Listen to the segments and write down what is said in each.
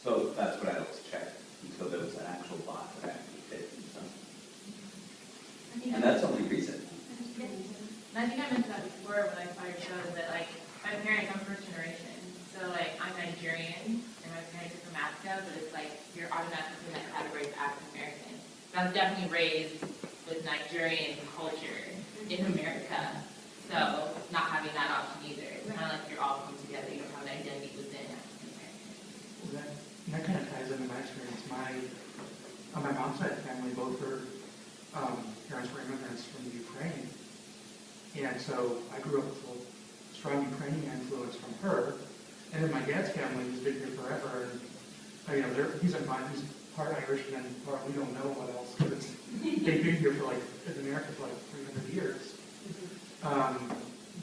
So that's what I always checked, until there was an actual bot that actually fit. So. And that's only recent. And I think I mentioned that before when I saw your show, that like my parents, I'm first generation, so like I'm Nigerian and my parents are from Africa, but it's like you're automatically in that category of African American. But I was definitely raised with Nigerian culture in America, so not having that option either. It's kind of like you're all come together, you don't have an identity within African American. That kind of ties into my experience. On my mom's side of the family, both her parents were immigrants from Ukraine. And so I grew up with a strong Ukrainian influence from her. And then my dad's family has been here forever. And he's part Irish and then part, we don't know what else. Because they've been here for in America for 300 years.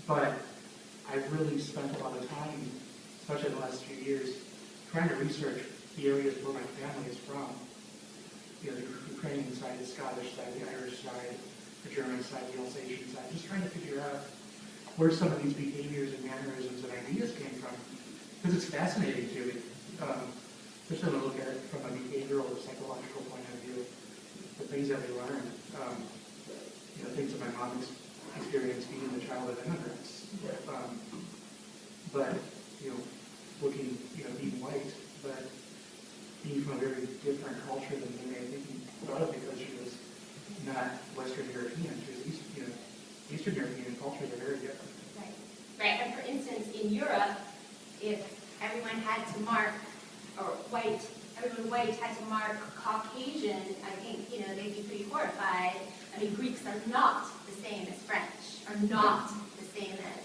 But I've really spent a lot of time, especially the last few years, trying to research the areas where my family is from. The Ukrainian side, the Scottish side, the Irish side, the German side, the Alsatian side, just trying to figure out where some of these behaviors and mannerisms and ideas came from. Because it's fascinating to me, especially when I look at it from a behavioral or psychological point of view, the things that we learn, things that my mom experienced being the child of immigrants. But, looking, being white, but being from a very different culture than they may have thought of because she was not Western European. She was Eastern European cultures are very different. Right. Right. And for instance, in Europe, if everyone had to mark, everyone white had to mark Caucasian, I think, they'd be pretty horrified. I mean, Greeks are not the same as French, are not the same as.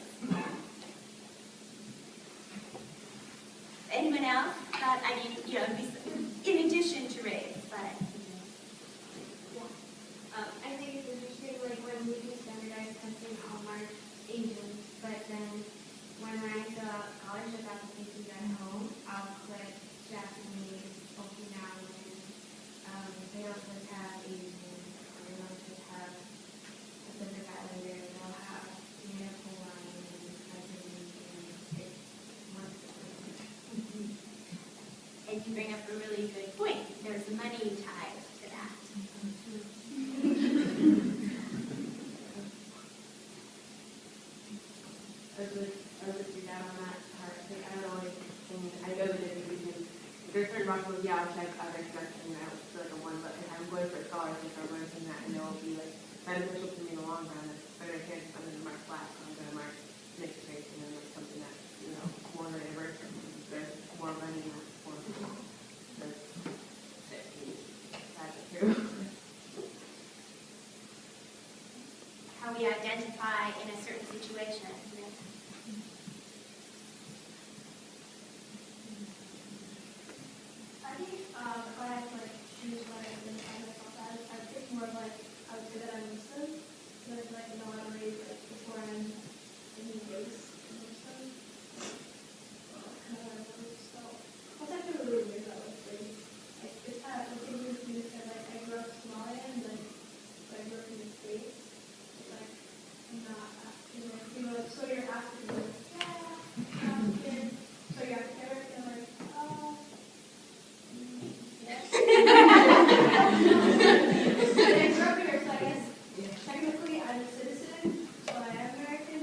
Anyone else? In addition to race, but. I think it's interesting, when we do standardized testing, I'll mark Asian, but then when I fill out scholarship applications at home, I'll click Japanese, Okinawan, they don't just have Asian, or they don't just have Pacific Islander, they'll have Native Hawaiian, Indonesian, it's more specific. And you bring up a really good point. There's money tied to that. I would do that on that part. I don't always think, I know that if you can, if there's certain modules, I'll check other direction, I would feel like a one, but if I'm going for a scholarship, I'm learning that, and it will be beneficial to me in the long run. If I understand I'm going to mark flat, I'm going to mark mixed race, and then it's something that's, more diverse, there's more money in that form. That's true. How we identify in a certain situation. I think if I had to choose what I identify myself as, I'd pick more of I would say that I'm Muslim. So I feel like I know how to raise before I'm any race in Muslim. So what's actually really weird about race? It's kind of like you said, I grew up Somalian, but I grew up in the States. It's I'm not African. So you're African. Yeah, African. So you're African American. Yes. But I grew up here, so I guess technically I'm a citizen, so I am American.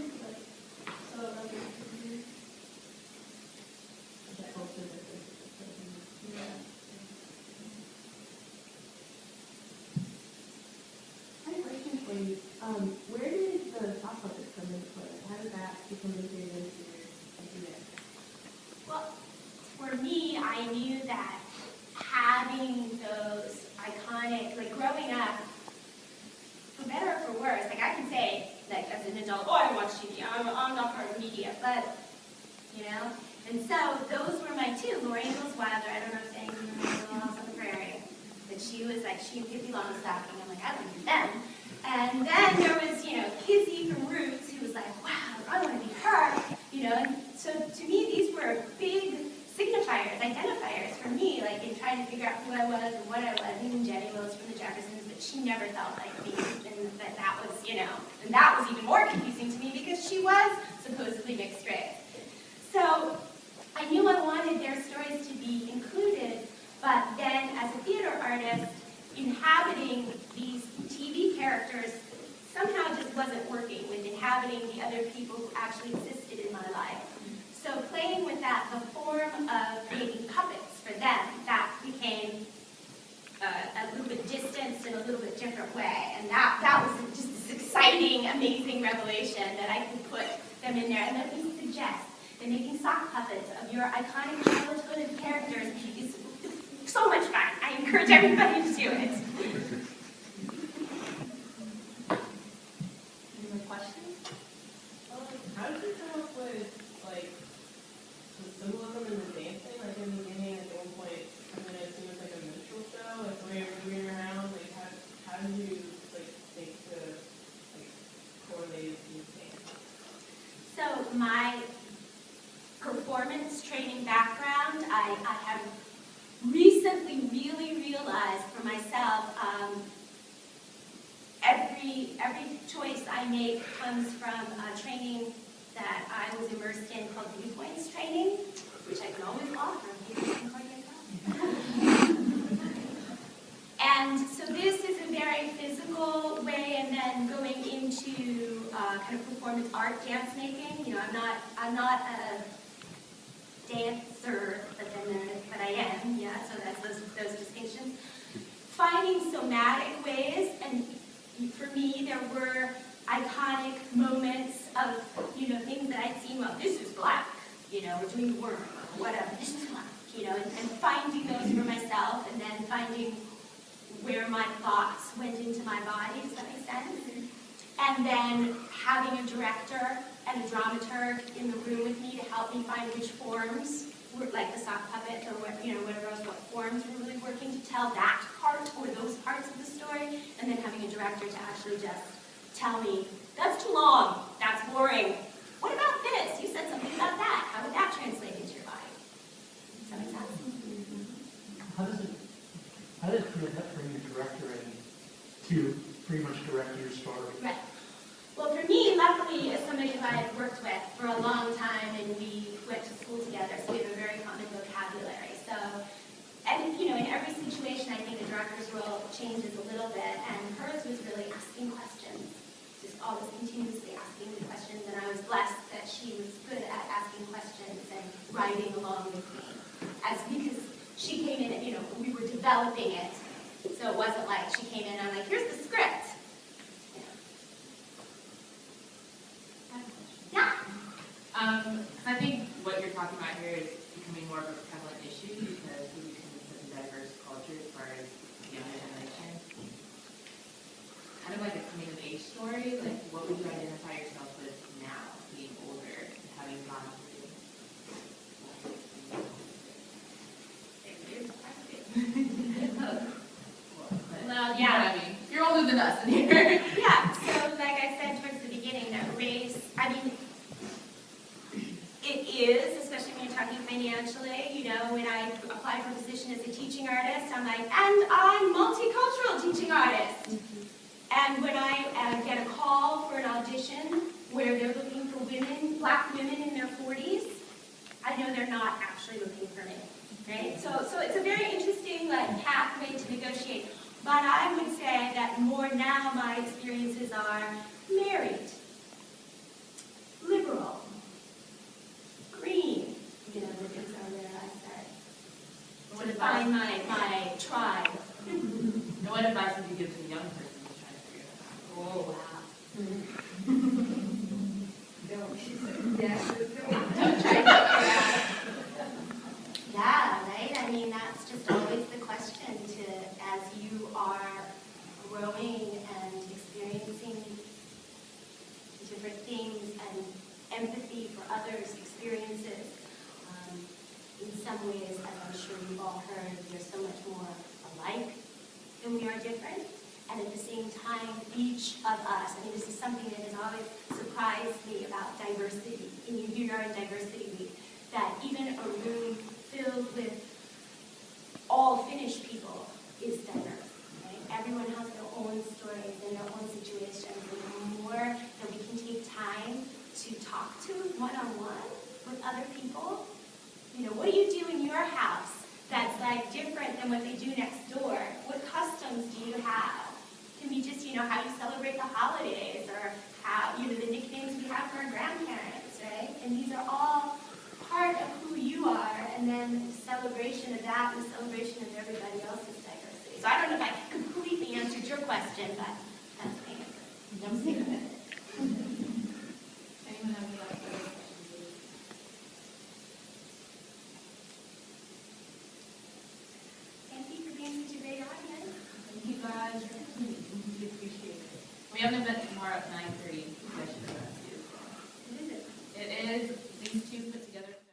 I have a question for you. Where did the thought process come into play? How did that become integrated into your idea? Well, for me, I knew that having those iconic, growing up, for better or for worse, I can say, as an adult, I watch TV, I'm not part of media, but, and so those were my two. Laura Ingalls Wilder, I don't know if anyone remembers Little House on the Prairie, but she was she and Pippi Longstocking, I'm I like them. And then there was, Kizzy from Roots, who was wow, I want to be her, and so to me, these were big signifiers, identifiers for me, in trying to figure out who I was and what I was. Even Jenny Rose from the Jeffersons, but she never felt like me, and that was, and that was even more confusing to me because she was supposedly mixed race. So I knew I wanted their stories to be included actually existed in my life. So playing with that, the form of making puppets for them, that became a little bit distanced in a little bit different way. And that was just this exciting, amazing revelation that I could put them in there. And let me suggest that making sock puppets of your iconic childhood characters is so much fun. I encourage everybody to do it. Any more questions? How did you come up with, like, the symbolism in the dancing? Like, in the beginning, at one point, I mean, it seems like a minstrel show, like, where you're moving around, like, how did you, like, think to, like, correlate these things? So my performance training background, I have recently really realized for myself, every choice I make comes from training that I was immersed in called Viewpoints training, which I can always offer if you can And so this is a very physical way, and then going into kind of performance art, dance making. You know, I'm not a dancer, but I am. Yeah, so that's those distinctions. Finding somatic ways, and for me, there were iconic moments of, you know, things that I'd seen. Well, this is black. You know, we're doing the worm, or whatever. This is black. You know, and finding those for myself, and then finding where my thoughts went into my body, does that make sense? And then having a director and a dramaturg in the room with me to help me find which forms, were, like the sock puppet or what, you know, whatever else, what forms were really working to tell that part or those parts of the story, and then having a director to actually just tell me, that's too long, that's boring. What about this? You said something about that. How would that translate into your body? Does that make sense? How does it feel that bring a director in to pretty much direct your story? Right. Well, for me, luckily, as somebody who I had worked with for a long time, and we went to school together, so we have a very common vocabulary. So, and you know, in every situation, I think the director's role changes a little bit, and hers was really asking questions, just always continuously asking me questions, and I was blessed that she was good at asking questions and writing along with me, because she came in, you know, we were developing it, so it wasn't like she came in and I'm like, here's the script. Yeah. I think what you're talking about here is becoming more of a prevalent issue because we become such a diverse culture as far as the younger generation. Kind of like a coming of age story, like what would you identify yourself with now, being older and having gone through? Well, You know what I mean? You're older than us in here. Yeah, so like I said towards the beginning, that race, I mean, it is, especially when you're talking financially, you know, when I applied for a position as a teaching artist, I'm like, and I'm multicultural teaching artist. And when I get a call for an audition where they're looking for women, black women in their 40s, I know they're not actually looking for me, right? So it's a very interesting, like, pathway to negotiate. But I would say that more now my experiences are married, liberal, green, you know, the things are where I start What to advice, find my tribe. and what advice would you give to a young person who's trying to figure that out? Oh, wow. Don't, she said, yes, don't. Don't try to figure it out. Yeah, right? I mean, that's just always the question as you are growing and experiencing different things and empathy for others' experiences. In some ways, as I'm sure you've all heard, we're so much more alike than we are different. And at the same time, each of us, I mean, this is something that has always surprised me about diversity. And you are in Diversity Week, that even a room filled with all Finnish people is diverse, right? Everyone has their own stories and their own situations, and the more that we can take time to talk to one-on-one with other people, you know, what do you do in your house that's like different than what they do next door? What customs do you have? Can be just, you know, how you celebrate the holidays, or how, you know, the nicknames we have for our grandparents. celebration of that and the celebration of everybody else's diversity. So I don't know if I completely answered your question, but that's my answer. Anyone have any last questions? Thank you for being such a great audience. Thank you guys. We appreciate it. We have an event tomorrow at 9:30.